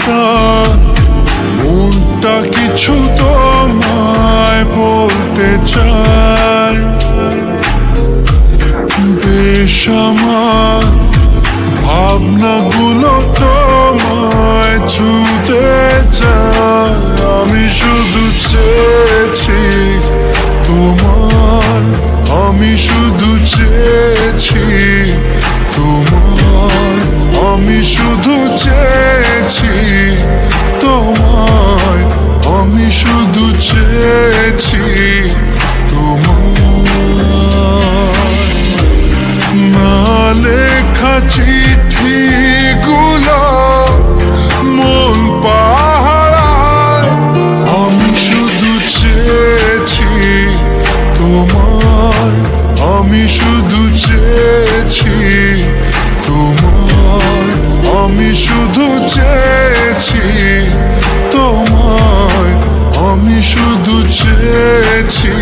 চায়, মনটা কিছু তোমায় বলতে চায়। বেশ আমার ভাবনাগুলো তোমায় ছুঁতে চায়। আমি শুধু চেয়েছি তোমার, আমি শুধু চেয়েছি তোমার, আমি শুধু চেয়েছি তোমায়, আমি শুধু চেয়েছি তোমায়। না লেখা চিঠিগুলো মন পাহারায়, আমি শুধু চেয়েছি তোমায়, আমি শুধু চেয়েছি তোমায়, আমি শুধু চেয়েছি তোমায়, আমি শুধু চেয়েছি